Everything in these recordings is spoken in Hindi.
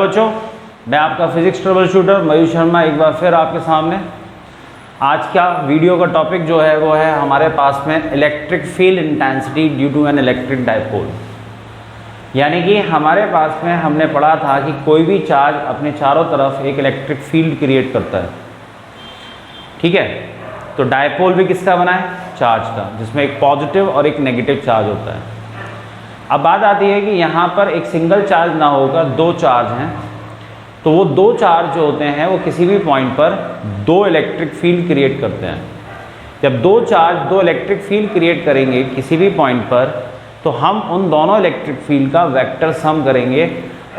बच्चों, मैं आपका फिजिक्स ट्रबल शूटर मयूर शर्मा एक बार फिर आपके सामने। आज का वीडियो का टॉपिक जो है वो है हमारे पास में electric field intensity due to an electric dipole. यानी कि हमारे पास में हमने पढ़ा था कि कोई भी चार्ज अपने चारों तरफ एक इलेक्ट्रिक फील्ड क्रिएट करता है, ठीक है। तो डायपोल भी किसका बना है? चार्ज का, जिसमें एक पॉजिटिव और एक नेगेटिव चार्ज होता है। अब बात आती है कि यहाँ पर एक सिंगल चार्ज ना होकर दो चार्ज हैं, तो वो दो चार्ज जो होते हैं वो किसी भी पॉइंट पर दो इलेक्ट्रिक फील्ड क्रिएट करते हैं। जब दो चार्ज दो इलेक्ट्रिक फील्ड क्रिएट करेंगे किसी भी पॉइंट पर, तो हम उन दोनों इलेक्ट्रिक फील्ड का वेक्टर सम करेंगे।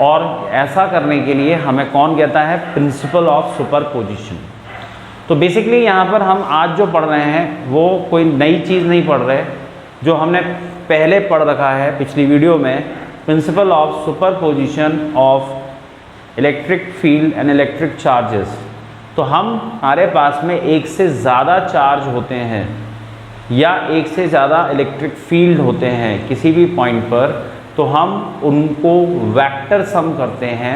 और ऐसा करने के लिए हमें कौन कहता है? Principle of superposition. तो बेसिकली यहाँ पर हम आज जो पढ़ रहे हैं वो कोई नई चीज़ नहीं पढ़ रहे, जो हमने पहले पढ़ रखा है पिछली वीडियो में, principle of superposition of electric field and electric charges. तो हमारे पास में एक से ज़्यादा चार्ज होते हैं या एक से ज़्यादा इलेक्ट्रिक फील्ड होते हैं किसी भी पॉइंट पर, तो हम उनको वेक्टर सम करते हैं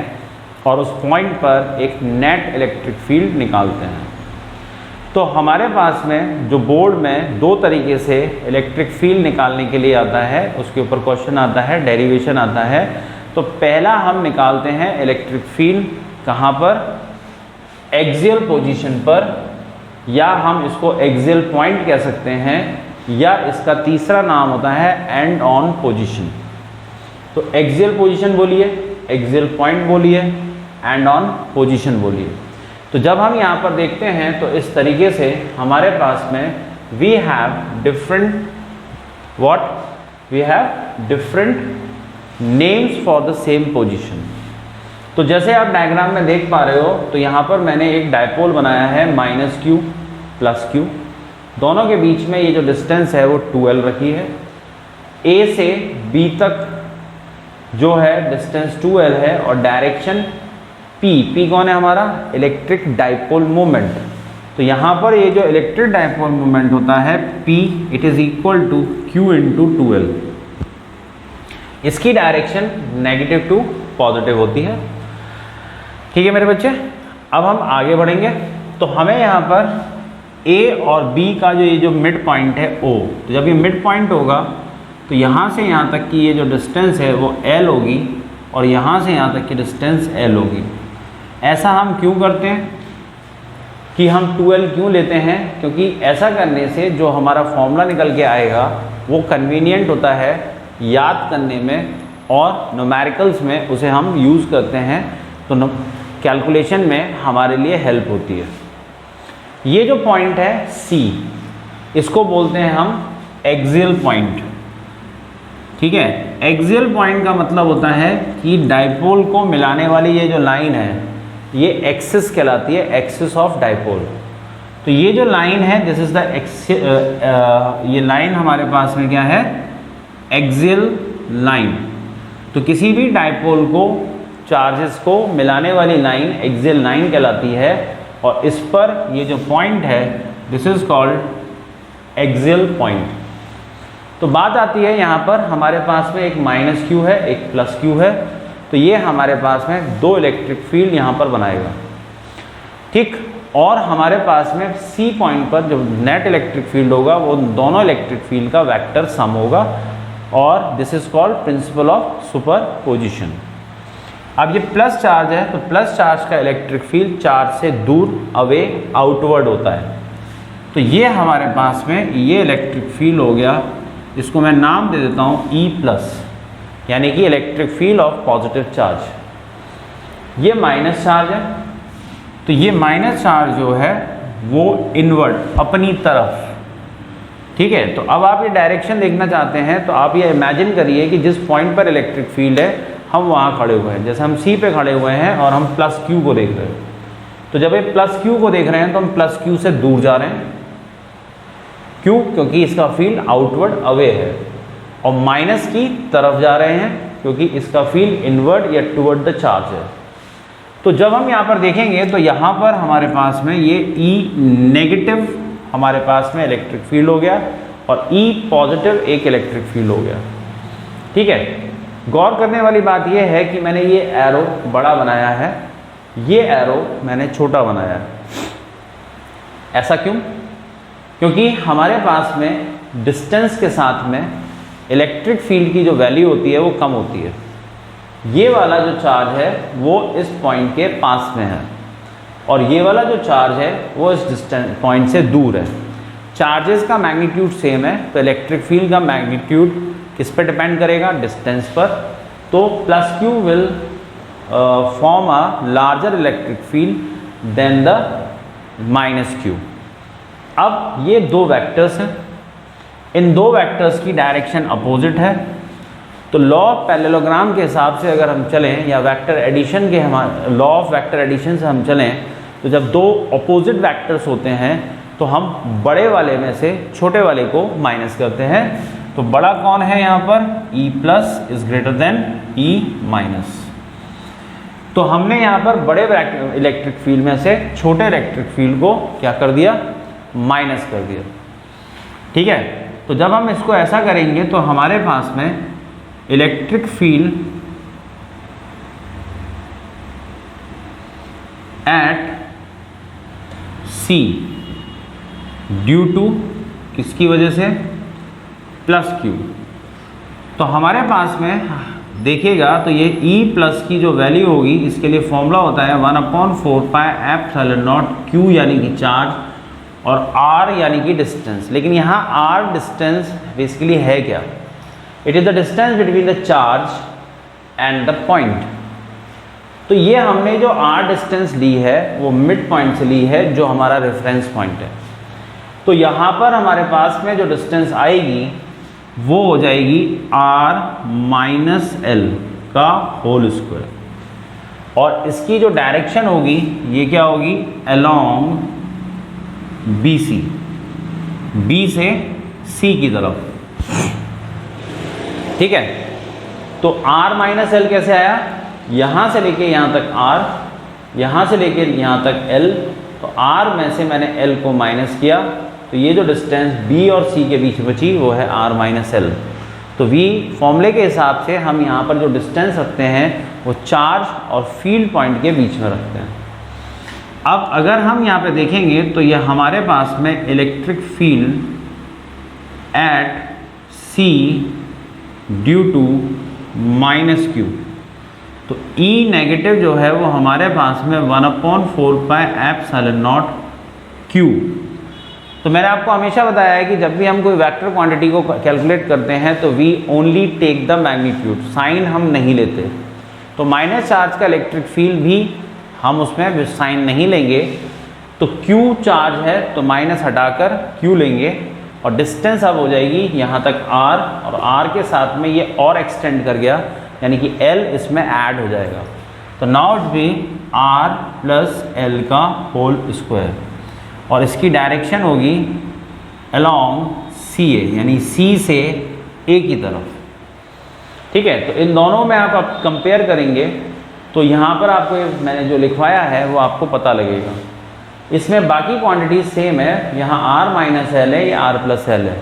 और उस पॉइंट पर एक नेट इलेक्ट्रिक फील्ड निकालते हैं। तो हमारे पास में जो बोर्ड में दो तरीके से इलेक्ट्रिक फील्ड निकालने के लिए आता है, उसके ऊपर क्वेश्चन आता है, डेरिवेशन आता है। तो पहला हम निकालते हैं इलेक्ट्रिक फील्ड कहाँ पर? एक्सियल पोजीशन पर, या हम इसको एक्सियल पॉइंट कह सकते हैं, या इसका तीसरा नाम होता है एंड ऑन पोजीशन। तो एक्सियल पोजीशन बोलिए, एक्सियल पॉइंट बोलिए, एंड ऑन पोजीशन बोलिए। तो जब हम यहाँ पर देखते हैं तो इस तरीके से हमारे पास में we have different names for the same position. तो जैसे आप डायग्राम में देख पा रहे हो, तो यहाँ पर मैंने एक डायपोल बनाया है -q +q। दोनों के बीच में ये जो डिस्टेंस है वो 2l रखी है। A से B तक जो है डिस्टेंस 2l है और डायरेक्शन P कौन है? हमारा इलेक्ट्रिक डायपोल मोमेंट। तो यहाँ पर ये जो इलेक्ट्रिक डायपोल मोमेंट होता है P, it is equal to Q × 2l। इसकी डायरेक्शन नेगेटिव टू पॉजिटिव होती है, ठीक है मेरे बच्चे। अब हम आगे बढ़ेंगे, तो हमें यहाँ पर A और B का ये जो मिड पॉइंट है O, तो जब ये मिड पॉइंट होगा तो यहाँ से यहाँ तक की ये जो डिस्टेंस है वो L होगी और यहाँ से यहाँ तक की डिस्टेंस L होगी। ऐसा हम क्यों करते हैं कि हम 2l क्यों लेते हैं? क्योंकि ऐसा करने से जो हमारा फॉर्मूला निकल के आएगा वो कन्वीनियंट होता है याद करने में, और न्यूमेरिकल्स में उसे हम यूज़ करते हैं, तो कैलकुलेशन में हमारे लिए हेल्प होती है। ये जो पॉइंट है C, इसको बोलते हैं हम एक्सियल पॉइंट, ठीक है। एक्सियल पॉइंट का मतलब होता है कि डायपोल को मिलाने वाली ये जो लाइन है ये एक्सिस कहलाती है, एक्सिस ऑफ डायपोल। तो ये जो लाइन है दिस इज द ये लाइन हमारे पास में क्या है? Axial line. तो किसी भी डायपोल को, चार्जेस को मिलाने वाली लाइन एक्सियल लाइन कहलाती है, और इस पर ये जो पॉइंट है this is called axial point. तो बात आती है यहाँ पर हमारे पास में एक -q है, एक +q है, तो ये हमारे पास में दो इलेक्ट्रिक फील्ड यहाँ पर बनाएगा, ठीक। और हमारे पास में C पॉइंट पर जो नेट इलेक्ट्रिक फील्ड होगा वो दोनों इलेक्ट्रिक फील्ड का वेक्टर सम होगा, और this is called principle of superposition. अब ये प्लस चार्ज है, तो प्लस चार्ज का इलेक्ट्रिक फील्ड चार्ज से दूर, अवे, आउटवर्ड होता है। तो ये हमारे पास में ये इलेक्ट्रिक फील्ड हो गया, इसको मैं नाम दे देता हूँ E+, यानी कि electric field of positive charge. ये माइनस चार्ज है, तो ये माइनस चार्ज जो है वो इनवर्ड, अपनी तरफ, ठीक है। तो अब आप ये डायरेक्शन देखना चाहते हैं, तो आप ये इमेजिन करिए कि जिस पॉइंट पर इलेक्ट्रिक फील्ड है हम वहाँ खड़े हुए हैं। जैसे हम C पे खड़े हुए हैं और हम +q को देख रहे हैं, तो जब ये +q को देख रहे हैं तो हम +q से दूर जा रहे हैं। क्यों? क्योंकि इसका फील्ड आउटवर्ड अवे है, और माइनस की तरफ जा रहे हैं क्योंकि इसका फील्ड इनवर्ड या टुवर्ड द चार्ज है। तो जब हम यहाँ पर देखेंगे तो यहाँ पर हमारे पास में ये E नेगेटिव हमारे पास में इलेक्ट्रिक फील्ड हो गया, और E पॉजिटिव एक इलेक्ट्रिक फील्ड हो गया, ठीक है। गौर करने वाली बात यह है कि मैंने ये एरो बड़ा बनाया है, ये एरो मैंने छोटा बनाया है। ऐसा क्यों? क्योंकि हमारे पास में डिस्टेंस के साथ में इलेक्ट्रिक फील्ड की जो वैल्यू होती है वो कम होती है। ये वाला जो चार्ज है वो इस पॉइंट के पास में है और ये वाला जो चार्ज है वो इस डिस्टेंस पॉइंट से दूर है। चार्जेस का मैग्नीट्यूड सेम है, तो इलेक्ट्रिक फील्ड का मैग्नीट्यूड किस पे डिपेंड करेगा? डिस्टेंस पर। तो plus q will form a larger electric field than the minus q. अब ये दो वेक्टर्स हैं, इन दो वेक्टर्स की डायरेक्शन अपोजिट है, तो लॉ ऑफ पैरेललोग्राम के हिसाब से अगर हम चलें या वेक्टर एडिशन के हमारे लॉ ऑफ वेक्टर एडिशन से हम चलें, तो जब दो अपोजिट वेक्टर्स होते हैं तो हम बड़े वाले में से छोटे वाले को माइनस करते हैं। तो बड़ा कौन है यहाँ पर? E plus is greater than E minus. तो हमने यहाँ पर बड़े इलेक्ट्रिक फील्ड में से छोटे इलेक्ट्रिक फील्ड को क्या कर दिया? माइनस कर दिया। ठीक है, तो जब हम इसको ऐसा करेंगे तो हमारे पास में electric field at C due to किसकी वजह से? Plus Q। तो हमारे पास में देखिएगा तो ये E प्लस की जो वैल्यू होगी इसके लिए फॉर्मूला होता है 1/4 पाई एप्सिलॉन नॉट Q यानी कि चार्ज और R यानी कि डिस्टेंस। लेकिन यहाँ R डिस्टेंस बेसिकली है क्या? It is the distance between the charge and the point. तो ये हमने जो R डिस्टेंस ली है वो मिड पॉइंट से ली है जो हमारा रेफरेंस पॉइंट है। तो यहाँ पर हमारे पास में जो डिस्टेंस आएगी वो हो जाएगी R माइनस एल का होल स्क्वायर और इसकी जो डायरेक्शन होगी ये क्या होगी? अलोंग BC, B से C की तरफ। ठीक है, तो R माइनस एल कैसे आया? यहाँ से लेके यहाँ तक R, यहाँ से लेके यहाँ तक L, तो R में से मैंने L को माइनस किया, तो ये जो डिस्टेंस B और C के बीच बची वो है R माइनस एल। तो V फॉर्मूले के हिसाब से हम यहाँ पर जो डिस्टेंस रखते हैं वो चार्ज और फील्ड पॉइंट के बीच में रखते हैं। अब अगर हम यहाँ पे देखेंगे तो ये हमारे पास में electric field at C due to minus Q, तो E नेगेटिव जो है वो हमारे पास में 1/4 पाई एप्सिलॉन नॉट Q। तो मैंने आपको हमेशा बताया है कि जब भी हम कोई वेक्टर क्वांटिटी को कैलकुलेट करते हैं तो we only take the magnitude, sign हम नहीं लेते। तो माइनस चार्ज का इलेक्ट्रिक फील्ड भी हम उसमें साइन नहीं लेंगे। तो Q चार्ज है तो माइनस हटाकर Q लेंगे और डिस्टेंस अब हो जाएगी यहाँ तक R और R के साथ में ये और एक्सटेंड कर गया यानी कि L इसमें ऐड हो जाएगा। तो now it be R plus L का होल स्क्वायर और इसकी डायरेक्शन होगी अलोंग CA यानी C से A की तरफ। ठीक है, तो इन दोनों में आप कंपेयर करेंगे तो यहाँ पर आपको मैंने जो लिखवाया है वो आपको पता लगेगा। इसमें बाकी क्वांटिटीज सेम है, यहाँ R माइनस एल है, ये R प्लस एल है।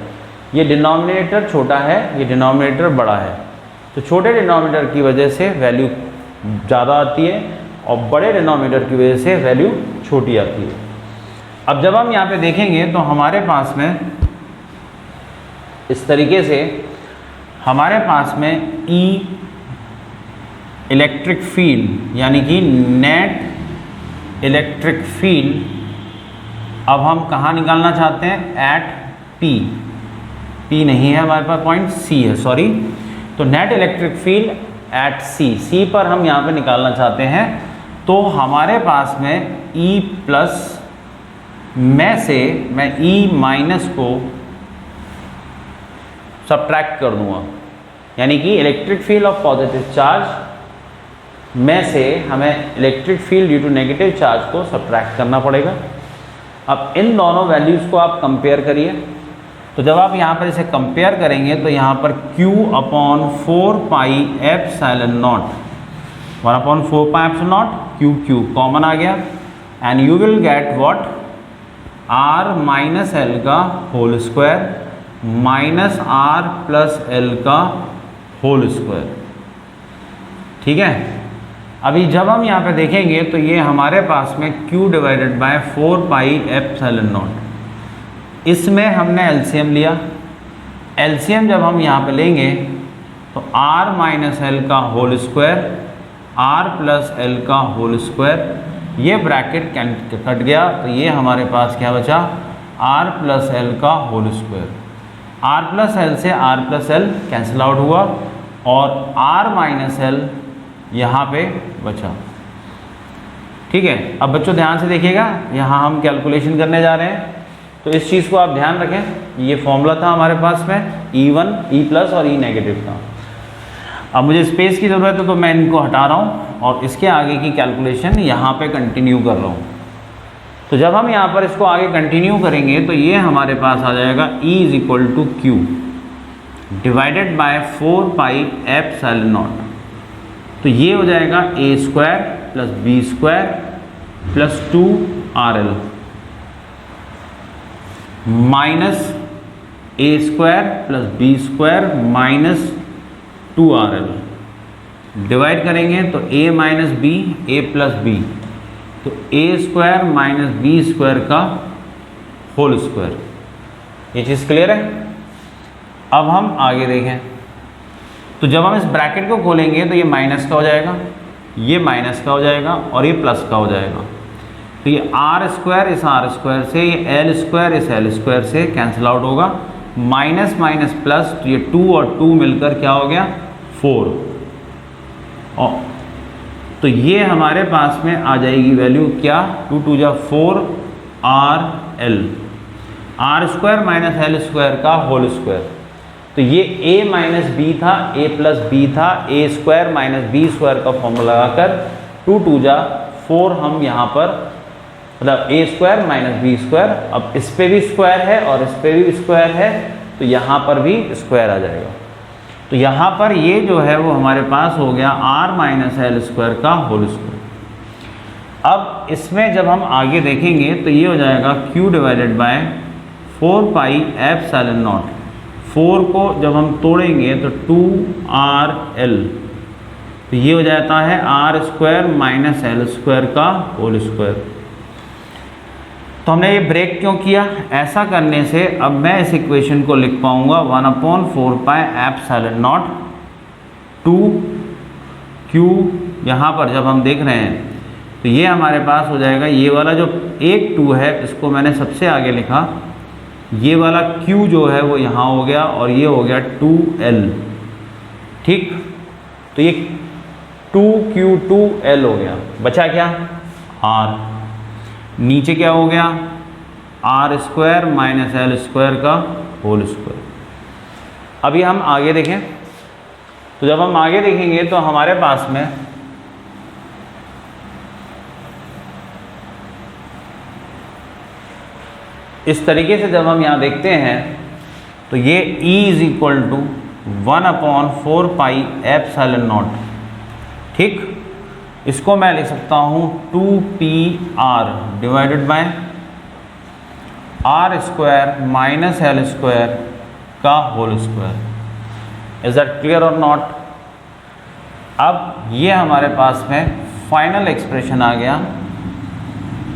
ये डिनोमिनेटर छोटा है, ये डिनोमिनेटर बड़ा है, तो छोटे डिनोमिनेटर की वजह से वैल्यू ज़्यादा आती है और बड़े डिनोमिनेटर की वजह से वैल्यू छोटी आती है। अब जब हम यहाँ पे देखेंगे तो हमारे पास में इस तरीके से हमारे पास में E इलेक्ट्रिक फील्ड यानी कि नेट इलेक्ट्रिक फील्ड अब हम कहाँ निकालना चाहते हैं? एट P नहीं है हमारे पास, पॉइंट C है, सॉरी। तो net electric field at C पर हम यहाँ पे निकालना चाहते हैं। तो हमारे पास में E प्लस में से मैं E माइनस को सब्ट्रैक्ट कर दूंगा, यानी कि electric field of positive charge में से हमें electric field due to negative charge को सब्ट्रैक्ट करना पड़ेगा। अब इन दोनों वैल्यूज़ को आप कंपेयर करिए। तो जब आप यहाँ पर इसे कंपेयर करेंगे तो यहाँ पर Q/4 pi epsilon nought 1/4 pi epsilon nought Q common आ गया and you will get what? R minus L का whole square minus R plus L का होल स्क्वायर। ठीक है। अभी जब हम यहाँ पे देखेंगे तो ये हमारे पास में q divided by 4 pi epsilon not, इसमें हमने एलसीएम लिया। एलसीएम जब हम यहाँ पे लेंगे तो r माइनस एल का whole square, r plus L का होल स्क्वायर, ये ब्रैकेट कट गया तो ये हमारे पास क्या बचा, r प्लस एल का whole square. r plus L से r plus L cancel out हुआ और r माइनस एल यहाँ पे बचा। ठीक है। अब बच्चों ध्यान से देखिएगा, यहाँ हम कैलकुलेशन करने जा रहे हैं तो इस चीज़ को आप ध्यान रखें। ये फॉर्मूला था हमारे पास में E1, E प्लस और E नेगेटिव था। अब मुझे स्पेस की ज़रूरत है तो मैं इनको हटा रहा हूँ और इसके आगे की कैलकुलेशन यहाँ पे कंटिन्यू कर रहा हूँ। तो जब हम यहाँ पर इसको आगे कंटिन्यू करेंगे तो ये हमारे पास आ जाएगा E is equal to Q divided by 4 pi epsilon nought. तो ये हो जाएगा a square plus b square plus 2RL minus a square plus b square minus 2RL। Divide करेंगे तो a minus b, a plus b, तो a square minus B square का होल स्क्वायर। ये चीज़ क्लियर है। अब हम आगे देखें तो जब हम इस ब्रैकेट को खोलेंगे तो ये माइनस का हो जाएगा, ये माइनस का हो जाएगा और ये प्लस का हो जाएगा। तो ये आर स्क्वायर इस आर स्क्वायर से, ये एल स्क्वायर इस एल स्क्वायर से कैंसिल आउट होगा। माइनस माइनस प्लस, तो ये 2 और 2 मिलकर क्या हो गया 4। और तो ये हमारे पास में आ जाएगी वैल्यू क्या, 2 2 जा 4 RL, R square minus L square का होल स्क्वायर। तो ये a माइनस बी था, a प्लस बी था, A square minus B square का फॉर्मूला लगाकर 2 2 जा 4 हम यहाँ पर, मतलब a square minus B square. अब इस पे भी स्क्वायर है और इस पे भी स्क्वायर है तो यहाँ पर भी स्क्वायर आ जाएगा। तो यहाँ पर ये जो है वो हमारे पास हो गया r माइनस एल स्क्वायर का होल स्क्वायर। अब इसमें जब हम आगे देखेंगे तो ये हो जाएगा q divided by 4 pi epsilon not. 4 को जब हम तोड़ेंगे तो 2RL, तो ये हो जाता है r square minus L square का होल स्क्वायर। तो हमने ये ब्रेक क्यों किया, ऐसा करने से अब मैं इस इक्वेशन को लिख पाऊंगा 1/4 पाई एप्सिलॉन नॉट 2Q। यहाँ पर जब हम देख रहे हैं तो ये हमारे पास हो जाएगा, ये वाला जो एक 2 है इसको मैंने सबसे आगे लिखा, ये वाला Q जो है वो यहाँ हो गया और ये हो गया 2L। ठीक, तो ये 2Q2L हो गया। बचा क्या R, नीचे क्या हो गया R square minus L square का होल स्क्वायर। अभी हम आगे देखें तो जब हम आगे देखेंगे तो हमारे पास में इस तरीके से जब हम यहाँ देखते हैं तो ये E is equal to 1/4 pi epsilon nought. ठीक, इसको मैं लिख सकता हूँ 2PR divided by R square minus L square का whole square. Is that clear और नॉट। अब ये हमारे पास में फाइनल एक्सप्रेशन आ गया।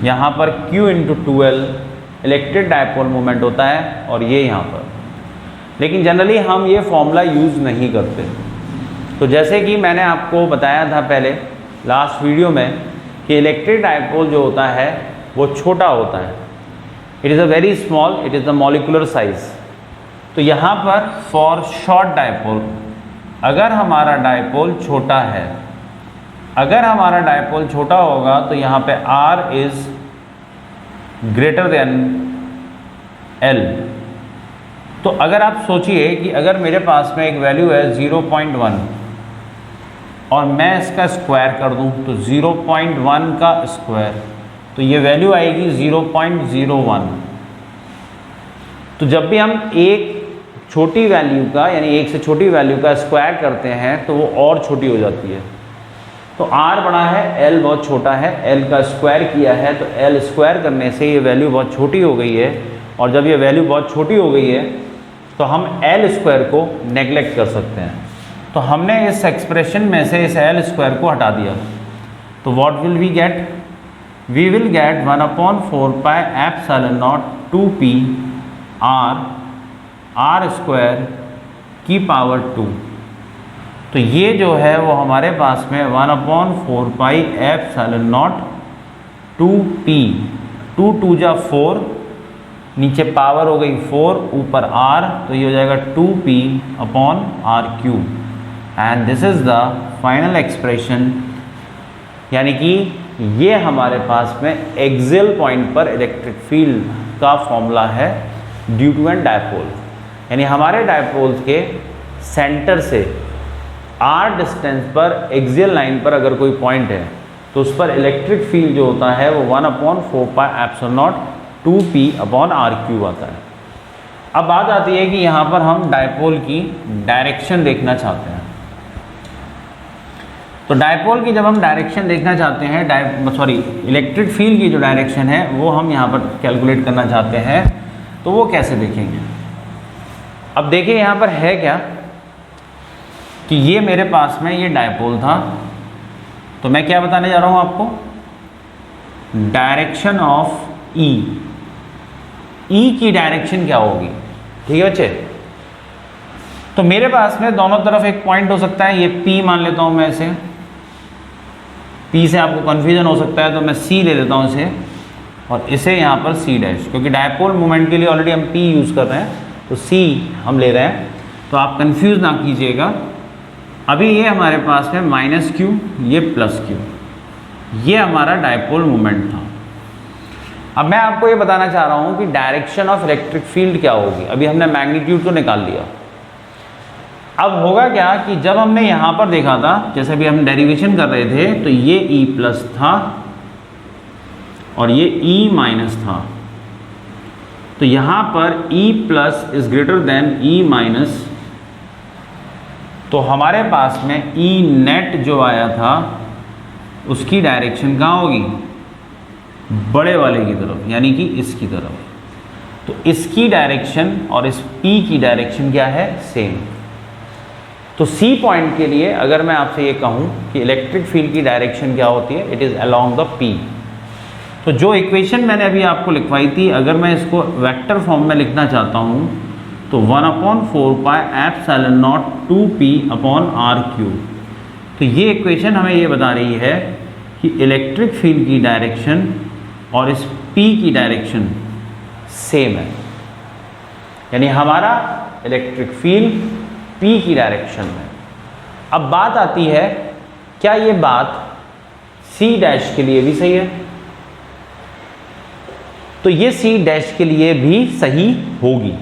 यहाँ पर Q into 2L electric dipole moment होता है और ये यहाँ पर, लेकिन जनरली हम ये फॉर्मूला यूज़ नहीं करते। तो जैसे कि मैंने आपको बताया था पहले लास्ट वीडियो में कि इलेक्ट्रिक डायपोल जो होता है वो छोटा होता है, it is a very small, it is the molecular size. तो यहाँ पर फॉर शॉर्ट डायपोल, अगर हमारा डायपोल छोटा है, अगर हमारा डायपोल छोटा होगा तो यहाँ पे R is greater than L। तो अगर आप सोचिए कि अगर मेरे पास में एक वैल्यू है 0.1 और मैं इसका स्क्वायर कर दूं तो 0.1 का स्क्वायर, तो ये वैल्यू आएगी 0.01। तो जब भी हम एक छोटी वैल्यू का यानी एक से छोटी वैल्यू का स्क्वायर करते हैं तो वो और छोटी हो जाती है। तो R बड़ा है, L बहुत छोटा है, L का स्क्वायर किया है तो L स्क्वायर करने से ये वैल्यू बहुत छोटी हो गई है। और जब ये वैल्यू बहुत छोटी हो गई है तो हम L स्क्वायर को नेगलेक्ट कर सकते हैं। तो हमने इस एक्सप्रेशन में से इस एल स्क्वायर को हटा दिया, तो what will we get? We will get 1/4 pi epsilon naught 2p r square की पावर 2। तो ये जो है वो हमारे पास में 1/4 पाई एप्सिलॉन नॉट 2p, 2 2 जा 4, नीचे पावर हो गई 4, ऊपर r, तो ये हो जाएगा 2p upon r³ and this is the final expression. यानी कि ये हमारे पास में एक्सियल पॉइंट पर इलेक्ट्रिक फील्ड का फॉर्मूला है ड्यू टू एन डायपोल। यानी हमारे डायपोल्स के सेंटर से r डिस्टेंस पर एक्सियल लाइन पर अगर कोई पॉइंट है तो उस पर इलेक्ट्रिक फील्ड जो होता है वो 1/4 pi epsilon naught 2p upon r³ आता है। अब बात आती है कि यहाँ पर हम डायपोल की डायरेक्शन देखना चाहते हैं। तो डायपोल की जब हम डायरेक्शन देखना चाहते हैं, इलेक्ट्रिक फील्ड की जो डायरेक्शन है वो हम यहाँ पर कैलकुलेट करना चाहते हैं, तो वो कैसे देखेंगे? अब देखिए यहाँ पर है क्या कि ये मेरे पास में ये डायपोल था, तो मैं क्या बताने जा रहा हूँ आपको? डायरेक्शन ऑफ ई की डायरेक्शन क्या होगी? ठीक है बच्चे, तो मेरे पास में दोनों तरफ एक पॉइंट हो सकता है, ये P मान लेता हूँ मैं इसे, P से आपको कन्फ्यूजन हो सकता है तो मैं C ले लेता हूँ इसे, और इसे यहाँ पर C डैश, क्योंकि डायपोल मोमेंट के लिए ऑलरेडी हम P यूज़ कर रहे हैं तो C हम ले रहे हैं, तो आप कंफ्यूज ना कीजिएगा। अभी ये हमारे पास में -q, ये +q, ये हमारा डायपोल मोमेंट था। अब मैं आपको ये बताना चाह रहा हूँ कि डायरेक्शन ऑफ इलेक्ट्रिक फील्ड क्या होगी। अभी हमने मैग्नीट्यूड को निकाल लिया, अब होगा क्या कि जब हमने यहाँ पर देखा था, जैसे भी हम डेरिवेशन कर रहे थे, तो ये E+ था और ये E- था, तो यहाँ पर E+ is greater than E-, तो हमारे पास में E नेट जो आया था उसकी डायरेक्शन कहाँ होगी? बड़े वाले की तरफ, यानी कि इसकी तरफ। तो इसकी डायरेक्शन और इस P की डायरेक्शन क्या है? सेम। तो C पॉइंट के लिए अगर मैं आपसे ये कहूँ कि इलेक्ट्रिक फील्ड की डायरेक्शन क्या होती है, it is along the P। तो जो इक्वेशन मैंने अभी आपको लिखवाई थी, अगर मैं इसको वेक्टर फॉर्म में लिखना चाहता हूँ तो 1/4 pi epsilon naught 2p upon r³। तो ये इक्वेशन हमें ये बता रही है कि इलेक्ट्रिक फील्ड की डायरेक्शन और इस P की डायरेक्शन सेम है, यानी हमारा इलेक्ट्रिक फील्ड P की डायरेक्शन में। अब बात आती है, क्या ये बात C डैश के लिए भी सही है? तो ये C डैश के लिए भी सही होगी।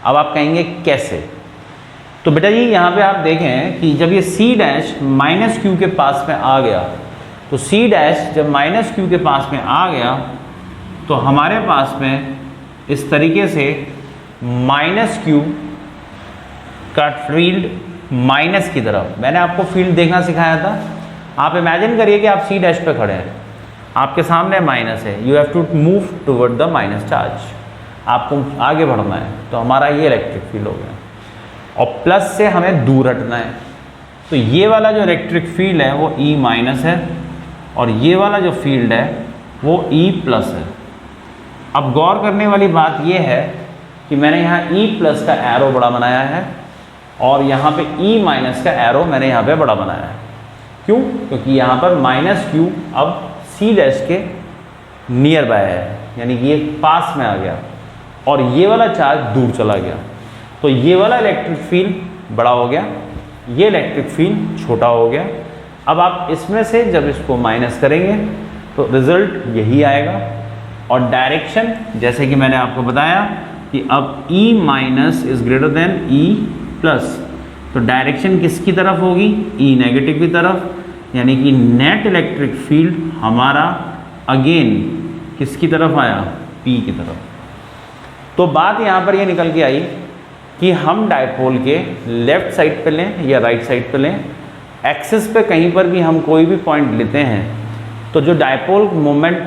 अब आप कहेंगे कैसे? तो बेटा जी यहाँ पे आप देखें कि जब ये C डैश -q के पास में आ गया, तो C डैश जब -q के पास में आ गया तो हमारे पास में इस तरीके से -q का फील्ड माइनस की तरफ, मैंने आपको फील्ड देखना सिखाया था। आप इमेजिन करिए कि आप C डैश पे खड़े हैं, आपके सामने माइनस है, you have to move toward the minus charge, आपको आगे बढ़ना है, तो हमारा ये इलेक्ट्रिक फील्ड हो गया, और प्लस से हमें दूर हटना है। तो ये वाला जो इलेक्ट्रिक फील्ड है वो E- है, और ये वाला जो फील्ड है वो E+ है। अब गौर करने वाली बात ये है कि मैंने यहाँ E+ का एरो बड़ा बनाया है और यहाँ पे E- का एरो मैंने यहाँ पे बड़ा बनाया है। क्यों? क्योंकि यहाँ पर -q अब C डैश के नियर बाय है, यानी कि ये पास में आ गया और ये वाला चार्ज दूर चला गया, तो ये वाला इलेक्ट्रिक फील्ड बड़ा हो गया, ये इलेक्ट्रिक फील्ड छोटा हो गया। अब आप इसमें से जब इसको माइनस करेंगे तो रिजल्ट यही आएगा, और डायरेक्शन जैसे कि मैंने आपको बताया कि अब E- is greater than E+, तो डायरेक्शन किसकी तरफ होगी? E नेगेटिव की तरफ, यानी कि नेट इलेक्ट्रिक फील्ड हमारा अगेन किसकी तरफ आया? P की तरफ। तो बात यहाँ पर ये निकल के आई कि हम डायपोल के लेफ्ट साइड पे लें या राइट साइड पे लें, एक्सिस पे कहीं पर भी हम कोई भी पॉइंट लेते हैं तो जो डायपोल मोमेंट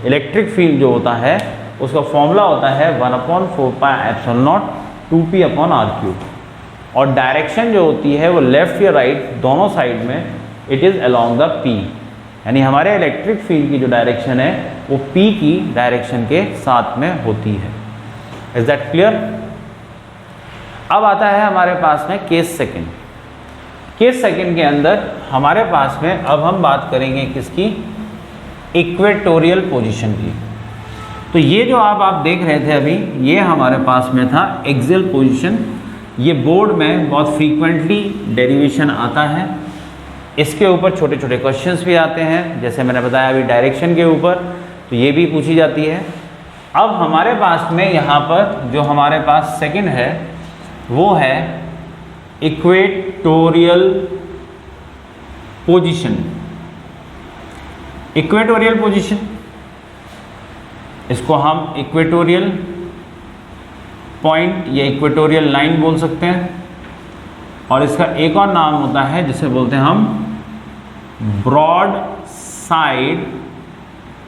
इलेक्ट्रिक फील्ड जो होता है उसका फॉर्मूला होता है 1/4 pi epsilon naught 2p upon r³। और डायरेक्शन जो होती है वो लेफ़्ट या राइट दोनों साइड में it is along the P, यानी हमारे इलेक्ट्रिक फील्ड की जो डायरेक्शन है वो पी की डायरेक्शन के साथ में होती है। Is that clear? अब आता है हमारे पास में केस सेकंड। केस सेकंड के अंदर हमारे पास में अब हम बात करेंगे किसकी? इक्वेटोरियल पोजीशन की। तो ये जो आप देख रहे थे अभी, ये हमारे पास में था एक्सियल पोजीशन। ये बोर्ड में बहुत फ्रीक्वेंटली डेरिवेशन आता है, इसके ऊपर छोटे छोटे क्वेश्चंस भी आते हैं, जैसे मैंने बताया अभी डायरेक्शन के ऊपर, तो ये भी पूछी जाती है। अब हमारे पास में यहाँ पर जो हमारे पास सेकंड है वो है इक्वेटोरियल पोजीशन। इक्वेटोरियल पोजीशन, इसको हम इक्वेटोरियल पॉइंट या इक्वेटोरियल लाइन बोल सकते हैं, और इसका एक और नाम होता है जिसे बोलते हैं हम ब्रॉड साइड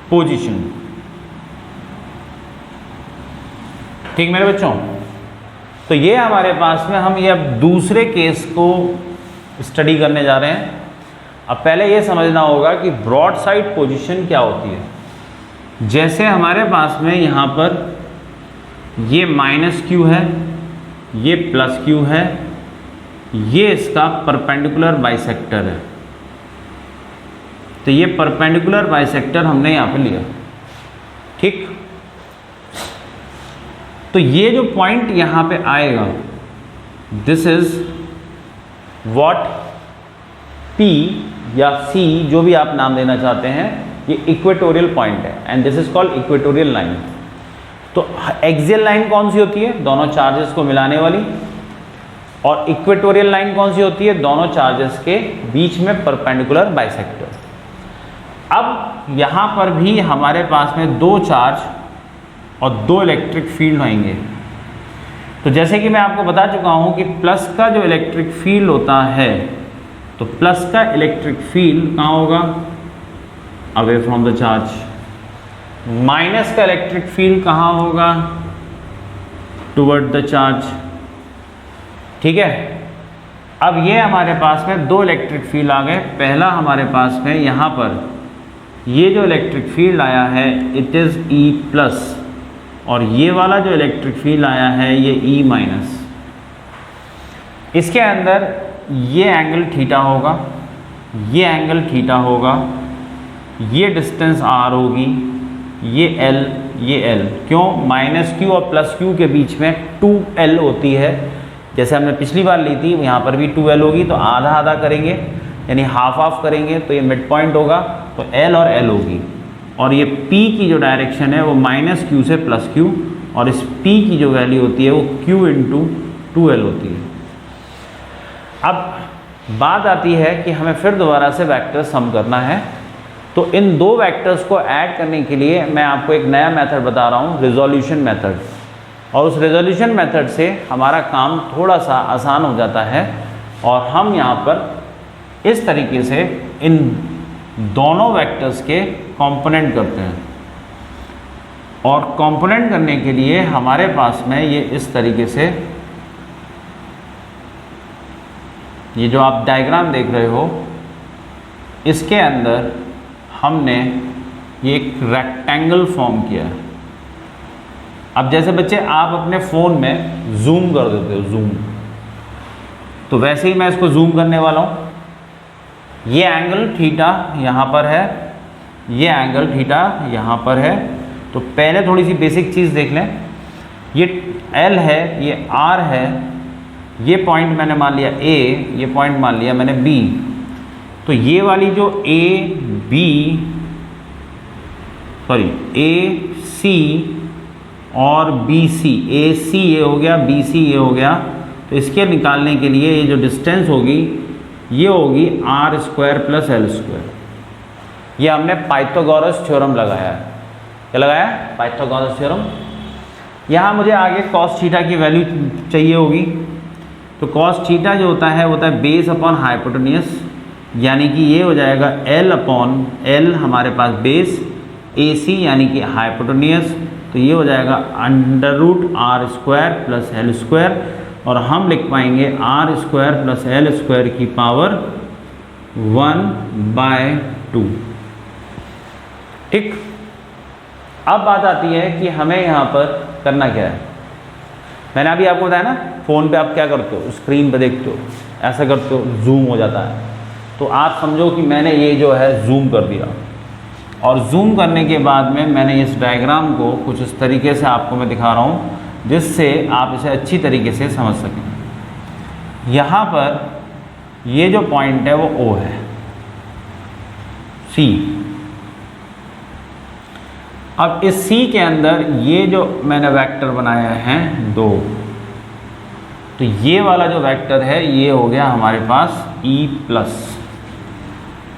पोजीशन। ठीक मेरे बच्चों? तो ये हमारे पास में हम ये अब दूसरे केस को स्टडी करने जा रहे हैं। अब पहले ये समझना होगा कि ब्रॉड साइड पोजीशन क्या होती है। जैसे हमारे पास में यहाँ पर ये माइनस क्यू है, ये प्लस क्यू है, ये इसका परपेंडिकुलर बाइसेक्टर है। तो ये परपेंडिकुलर बाइसेक्टर हमने यहाँ पे लिया, ठीक। तो ये जो पॉइंट यहाँ पे आएगा, दिस इज व्हाट पी या सी, जो भी आप नाम देना चाहते हैं, ये इक्वेटोरियल पॉइंट है and this is called equatorial line. तो एक्सियल लाइन कौन सी होती है? दोनों चार्जेस को मिलाने वाली। और इक्वेटोरियल लाइन कौन सी होती है? दोनों चार्जेस के बीच में परपेंडिकुलर बाइसेक्टर। अब यहाँ पर भी हमारे पास में दो चार्ज और दो इलेक्ट्रिक फील्ड होंगे। तो जैसे कि मैं आपको बता चुका हूँ कि प्लस का जो इलेक्ट्रिक फील्ड होता है, तो प्लस का इलेक्ट्रिक फील्ड कहाँ होगा? Away from the charge. Minus का इलेक्ट्रिक फील्ड कहाँ होगा? Toward the charge. ठीक है। अब ये हमारे पास में दो इलेक्ट्रिक फील्ड आ गए। पहला हमारे पास में यहाँ पर ये जो इलेक्ट्रिक फील्ड आया है इट इज़ ई प्लस, और ये वाला जो इलेक्ट्रिक फील्ड आया है ये ई माइनस। इसके अंदर ये एंगल थीटा होगा, ये एंगल थीटा होगा, ये डिस्टेंस आर होगी, ये एल, ये एल। क्यों? माइनस क्यू और प्लस क्यू के बीच में 2L होती है। जैसे हमने पिछली बार ली थी, यहाँ पर भी 2L होगी, तो आधा आधा करेंगे यानी हाफ हाफ करेंगे, तो ये मिड पॉइंट होगा, तो L और L होगी। और ये P की जो डायरेक्शन है वो माइनस क्यू से प्लस क्यू, और इस P की जो वैल्यू होती है वो Q इंटू 2L होती है। अब बात आती है कि हमें फिर दोबारा से वेक्टर सम करना है। तो इन दो वेक्टर्स को ऐड करने के लिए मैं आपको एक नया मेथड बता रहा हूँ, रिजोल्यूशन मेथड। और उस रिजोल्यूशन मेथड से हमारा काम थोड़ा सा आसान हो जाता है, और हम यहाँ पर इस तरीके से इन दोनों वेक्टर्स के कंपोनेंट करते हैं। और कंपोनेंट करने के लिए हमारे पास में ये इस तरीके से, ये जो आप डायग्राम देख रहे हो, इसके अंदर हमने ये एक रेक्टेंगल फॉर्म किया है। अब जैसे बच्चे आप अपने फ़ोन में जूम कर देते हो, जूम, तो वैसे ही मैं इसको जूम करने वाला हूँ। ये एंगल थीटा यहाँ पर है, ये एंगल थीटा यहाँ पर है। तो पहले थोड़ी सी बेसिक चीज़ देख लें। ये L है, ये R है, ये पॉइंट मैंने मान लिया A, ये पॉइंट मान लिया मैंने B। तो ये वाली जो AC और BC, AC ये हो गया, BC ये हो गया, तो इसके निकालने के लिए ये जो डिस्टेंस होगी ये होगी R square plus L square. ये हमने पाइथागोरस थ्योरम लगाया है। क्या लगाया? Pythagoras theorem. यहाँ मुझे आगे कॉस थीटा की वैल्यू चाहिए होगी। तो कॉस थीटा जो होता है बेस अपॉन हाइपोटेन्यूस, यानी कि ये हो जाएगा L अपॉन L हमारे पास बेस, AC यानी कि हाइपोटेन्यूस, तो ये हो जाएगा under root R square plus L square. और हम लिख पाएंगे R square plus L square की पावर 1/2। ठीक, अब बात आती है कि हमें यहाँ पर करना क्या है। मैंने अभी आपको बताया ना, फ़ोन पे आप क्या करते हो, स्क्रीन पे देखते हो, ऐसा करते हो, जूम हो जाता है। तो आप समझो कि मैंने ये जो है जूम कर दिया, और जूम करने के बाद में मैंने इस डायग्राम को कुछ इस तरीके से आपको मैं दिखा रहा हूँ, जिससे आप इसे अच्छी तरीके से समझ सकें। यहाँ पर ये जो पॉइंट है वो O है, C। अब इस C के अंदर ये जो मैंने वेक्टर बनाया है 2, तो ये वाला जो वेक्टर है ये हो गया हमारे पास E+,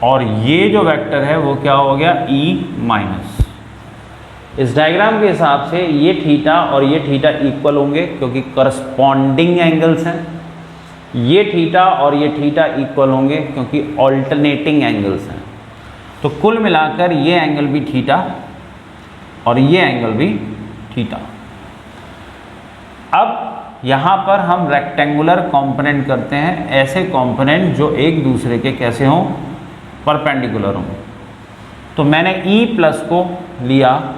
और ये जो वेक्टर है वो क्या हो गया E-। इस डायग्राम के हिसाब से ये थीटा और ये थीटा इक्वल होंगे क्योंकि करस्पॉन्डिंग एंगल्स हैं। ये थीटा और ये थीटा इक्वल होंगे क्योंकि ऑल्टरनेटिंग एंगल्स हैं। तो कुल मिलाकर ये एंगल भी थीटा और ये एंगल भी थीटा। अब यहाँ पर हम रेक्टेंगुलर कंपोनेंट करते हैं, ऐसे कंपोनेंट जो एक दूसरे के कैसे हों, परपेंडिकुलर हों। तो मैंने E+ को लिया,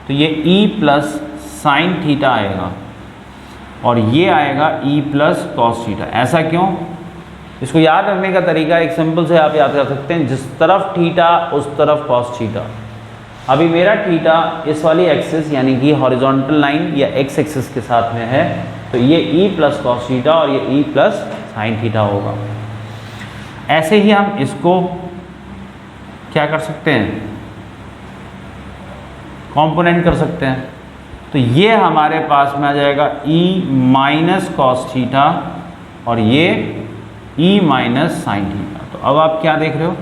तो ये E+ साइन थीटा आएगा और ये आएगा E+ कॉस थीटा। ऐसा क्यों? इसको याद रखने का तरीका एक सिंपल से आप याद कर सकते हैं, जिस तरफ थीटा उस तरफ कॉस थीटा। अभी मेरा थीटा इस वाली एक्सिस यानी कि हॉरिजॉन्टल लाइन या एक्स एक्सिस के साथ में है, तो ये E+ कॉस थीटा और ये E+ साइन थीटा होगा। ऐसे ही हम इसको क्या कर सकते हैं, कंपोनेंट कर सकते हैं। तो ये हमारे पास में आ जाएगा E- कॉस थीटा और ये E- साइन थीटा। तो अब आप क्या देख रहे हो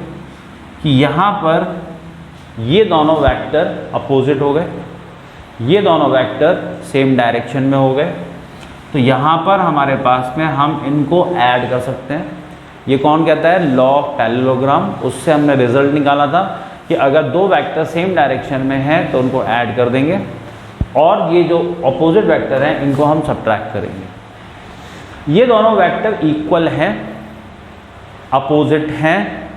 कि यहाँ पर ये दोनों वेक्टर अपोजिट हो गए, ये दोनों वेक्टर सेम डायरेक्शन में हो गए। तो यहाँ पर हमारे पास में हम इनको ऐड कर सकते हैं। ये कौन कहता है, लॉ ऑफ पैरेललोग्राम। उससे हमने रिजल्ट निकाला था कि अगर दो वेक्टर सेम डायरेक्शन में हैं तो उनको ऐड कर देंगे, और ये जो अपोजिट वेक्टर हैं इनको हम सब्ट्रैक्ट करेंगे। ये दोनों वेक्टर इक्वल हैं, अपोजिट हैं,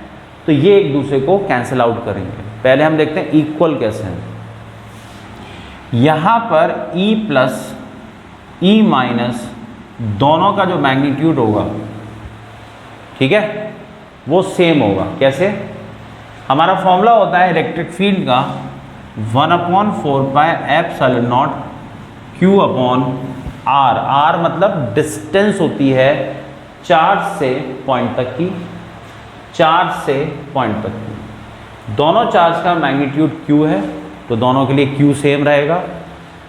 तो ये एक दूसरे को कैंसिल आउट करेंगे। पहले हम देखते हैं इक्वल कैसे हैं। यहाँ पर E+ E- दोनों का जो मैग्नीट्यूड होगा, ठीक है, वो सेम होगा। कैसे? हमारा फॉर्मूला होता है इलेक्ट्रिक फील्ड का 1/4πε0 Q/r। r मतलब डिस्टेंस होती है चार्ज से पॉइंट तक की, चार्ज से पॉइंट तक की। दोनों चार्ज का मैग्नीट्यूड Q है, तो दोनों के लिए Q सेम रहेगा।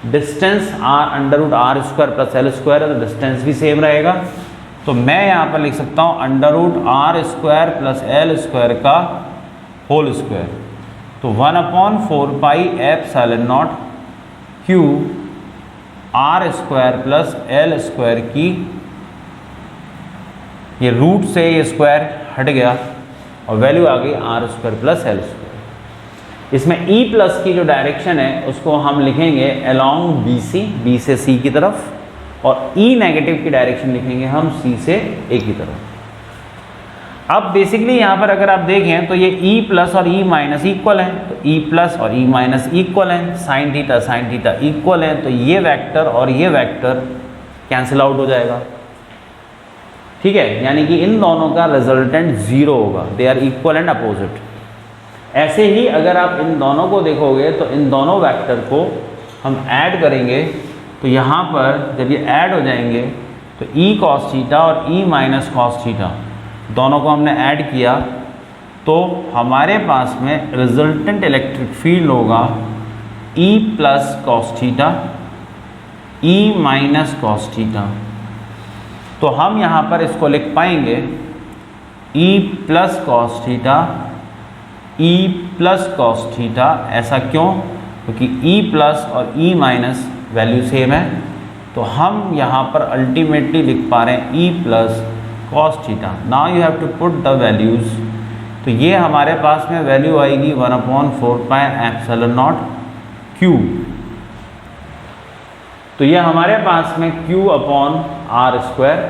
डिस्टेंस r√r² + l² है, तो डिस्टेंस भी सेम रहेगा। तो मैं यहाँ पर लिख सकता हूँ √r² + l² का होल स्क्वायर। तो 1/4πε0 Q r² + l² की, ये रूट से ये स्क्वायर हट गया और वैल्यू आ गई r² + l²। इसमें E+ की जो डायरेक्शन है उसको हम लिखेंगे अलोंग BC, B से C की तरफ, और E- की डायरेक्शन लिखेंगे हम C से A की तरफ। अब बेसिकली यहाँ पर अगर आप देखें तो ये E+ और E- इक्वल हैं, तो E+ और E- इक्वल हैं, साइन थीटा इक्वल हैं, तो ये वेक्टर और ये वेक्टर कैंसिल आउट हो जाएगा। ठीक है, यानी कि इन दोनों का रिजल्टेंट 0 होगा, they are equal and opposite. ऐसे ही अगर आप इन दोनों को देखोगे तो इन दोनों वेक्टर को हम ऐड करेंगे, तो यहाँ पर जब ये ऐड हो जाएंगे तो E cos थीटा और E- cos थीटा दोनों को हमने ऐड किया, तो हमारे पास में रिजल्टेंट इलेक्ट्रिक फील्ड होगा E+ cos theta E- cos theta. तो हम यहाँ पर इसको लिख पाएंगे E+ cos theta E+ cos theta. ऐसा क्यों? क्योंकि E+ और E- वैल्यू सेम है, तो हम यहाँ पर अल्टीमेटली लिख पा रहे हैं E+ cos theta. Now you have to put the values. तो ये हमारे पास में वैल्यू आएगी 1/4πε0 Q। तो ये हमारे पास में Q अपॉन आर स्क्वायर,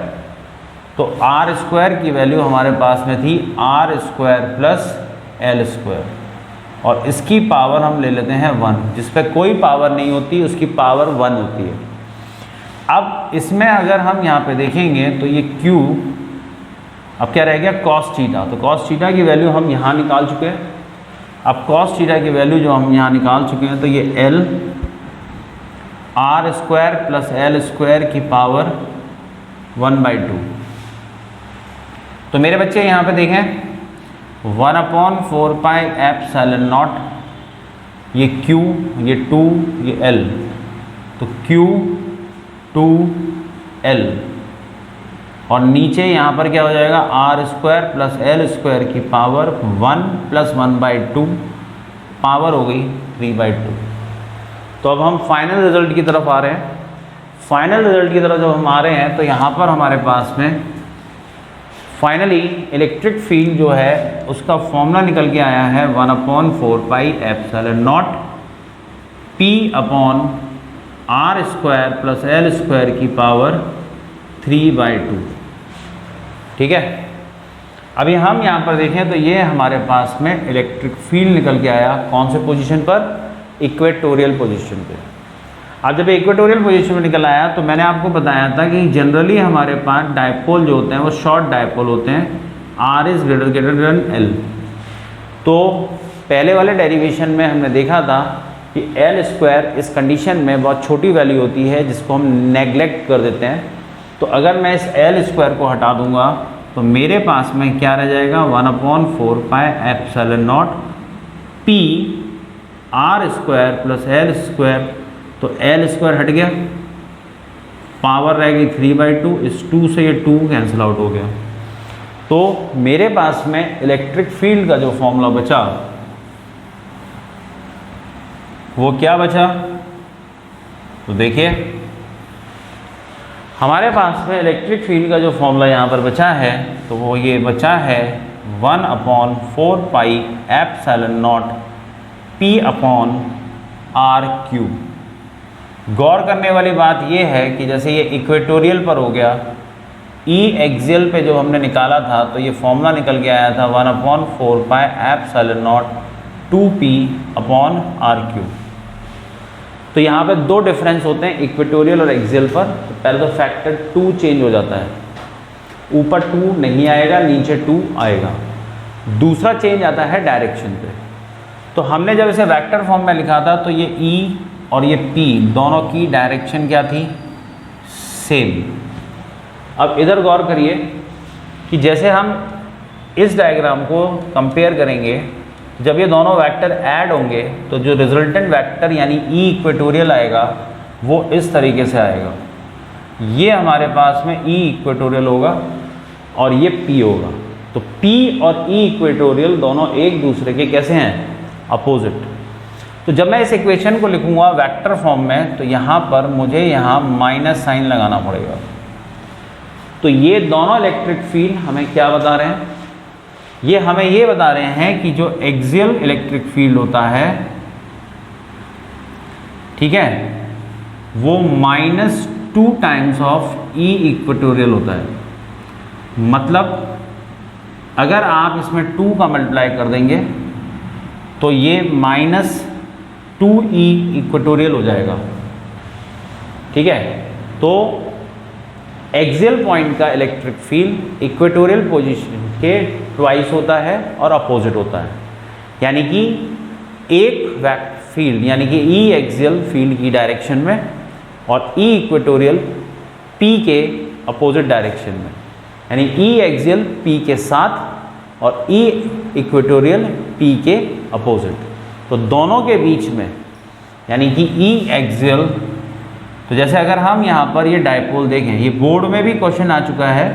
तो आर स्क्वायर की वैल्यू हमारे पास में थी R square plus L square, और इसकी पावर हम ले लेते हैं 1, जिस पे कोई पावर नहीं होती उसकी पावर 1 होती है। अब इसमें अगर हम यहाँ पे देखेंगे तो ये Q अब क्या रह गया कॉस थीटा, तो कॉस थीटा की वैल्यू हम यहाँ निकाल चुके हैं। अब कॉस थीटा की वैल्यू जो हम यहाँ निकाल चुके हैं तो ये L R square plus L square की पावर 1/2। तो मेरे बच्चे यहाँ पे देखें 1/4 पाई एप्सिलॉन नॉट, ये Q, ये 2, ये L, तो Q 2L, और नीचे यहाँ पर क्या हो जाएगा R square plus L square की पावर 1 प्लस 1/2, पावर हो गई 3/2। तो अब हम फाइनल रिजल्ट की तरफ आ रहे हैं। फाइनल रिजल्ट की तरफ जब हम आ रहे हैं तो यहाँ पर हमारे पास में फाइनली इलेक्ट्रिक फील्ड जो है उसका फॉर्मूला निकल के आया है 1/4 pi epsilon not P upon R square plus L square की पावर 3/2। ठीक है, अभी हम यहाँ पर देखें तो ये हमारे पास में इलेक्ट्रिक फील्ड निकल के आया कौन से पोजीशन पर, इक्वेटोरियल पोजीशन पे। अब जब इक्वेटोरियल पोजीशन में निकल आया तो मैंने आपको बताया था कि जनरली हमारे पास डायपोल जो होते हैं वो शॉर्ट डायपोल होते हैं, R is greater than L। तो पहले वाले डेरिवेशन में हमने देखा था कि एल स्क्वायर इस कंडीशन में बहुत छोटी वैल्यू होती है जिसको हम नेग्लेक्ट कर देते हैं। तो अगर मैं इस एल स्क्वायर को हटा दूंगा तो मेरे पास में क्या रह जाएगा 1/4 pi epsilon not P R square plus L square, तो एल स्क्वायर हट गया, पावर रह गई 3/2, इस 2 से ये 2 कैंसिल आउट हो गया। तो मेरे पास में इलेक्ट्रिक फील्ड का जो फॉर्मूला बचा वो क्या बचा, तो देखिए हमारे पास में इलेक्ट्रिक फील्ड का जो फॉर्मूला यहाँ पर बचा है तो वो ये बचा है 1/4 pi epsilon not P upon R cube. गौर करने वाली बात ये है कि जैसे ये इक्वेटोरियल पर हो गया, E एक्सियल पे जो हमने निकाला था तो ये फॉर्मूला निकल के आया था 1/4 pi epsilon naught 2P upon R cube. तो यहाँ पे दो डिफरेंस होते हैं इक्वेटोरियल और एक्सियल पर। तो पहले तो फैक्टर 2 चेंज हो जाता है, ऊपर 2 नहीं आएगा, नीचे 2 आएगा। दूसरा चेंज आता है डायरेक्शन पे। तो हमने जब इसे वेक्टर फॉर्म में लिखा था तो ये E और ये P दोनों की डायरेक्शन क्या थी, सेम। अब इधर गौर करिए कि जैसे हम इस डायग्राम को कंपेयर करेंगे, जब ये दोनों वेक्टर ऐड होंगे तो जो रिजल्टेंट वेक्टर यानी E इक्वेटोरियल आएगा वो इस तरीके से आएगा। ये हमारे पास में E इक्वेटोरियल होगा और ये P होगा। तो P और E इक्वेटोरियल दोनों एक दूसरे के कैसे हैं, अपोजिट। तो जब मैं इस इक्वेशन को लिखूंगा वेक्टर फॉर्म में तो यहाँ पर मुझे यहाँ माइनस साइन लगाना पड़ेगा। तो ये दोनों इलेक्ट्रिक फील्ड हमें क्या बता रहे हैं, ये हमें ये बता रहे हैं कि जो एक्सियल इलेक्ट्रिक फील्ड होता है, ठीक है, वो -2 टाइम्स ऑफ E इक्वेटोरियल होता है। मतलब अगर आप इसमें 2 का मल्टीप्लाई कर देंगे तो ये -2E इक्वेटोरियल हो जाएगा। ठीक है, तो एक्सियल पॉइंट का इलेक्ट्रिक फील्ड इक्वेटोरियल पोजीशन के ट्वाइस होता है और अपोजिट होता है। यानी कि एक वेक्टर फील्ड यानी कि E एक्सियल फील्ड की डायरेक्शन में और E इक्वेटोरियल P के अपोजिट डायरेक्शन में, यानी E एक्सियल P के साथ और E इक्वेटोरियल P के अपोजिट। तो दोनों के बीच में यानी कि E एक्सियल, तो जैसे अगर हम यहाँ पर ये डायपोल देखें, ये बोर्ड में भी क्वेश्चन आ चुका है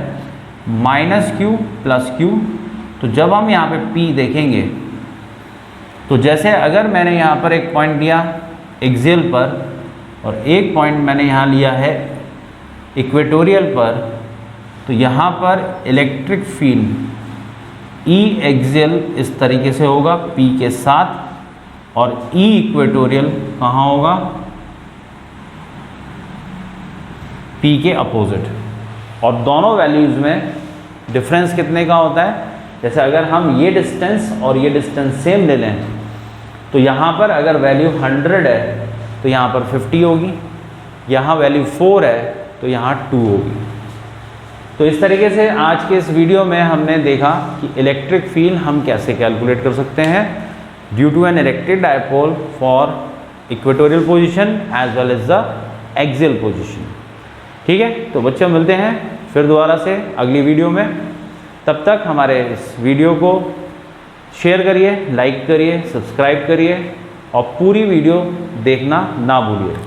-Q + Q। तो जब हम यहाँ पे P देखेंगे तो जैसे अगर मैंने यहाँ पर एक पॉइंट दिया एक्सियल पर और एक पॉइंट मैंने यहाँ लिया है इक्वेटोरियल पर, तो यहाँ पर इलेक्ट्रिक फील्ड E एक्सियल इस तरीके से होगा P के साथ और E इक्वेटोरियल कहाँ होगा, P के अपोजिट, और दोनों वैल्यूज़ में डिफरेंस कितने का होता है। जैसे अगर हम ये डिस्टेंस और ये डिस्टेंस सेम ले लें तो यहाँ पर अगर वैल्यू 100 है तो यहाँ पर 50 होगी, यहाँ वैल्यू 4 है तो यहाँ 2 होगी। तो इस तरीके से आज के इस वीडियो में हमने देखा कि इलेक्ट्रिक फील्ड हम कैसे कैलकुलेट कर सकते हैं due to an electric dipole for equatorial position as well as the axial position. ठीक है, तो बच्चों मिलते हैं फिर दोबारा से अगली वीडियो में। तब तक हमारे इस वीडियो को शेयर करिए, लाइक करिए, सब्सक्राइब करिए और पूरी वीडियो देखना ना भूलिए।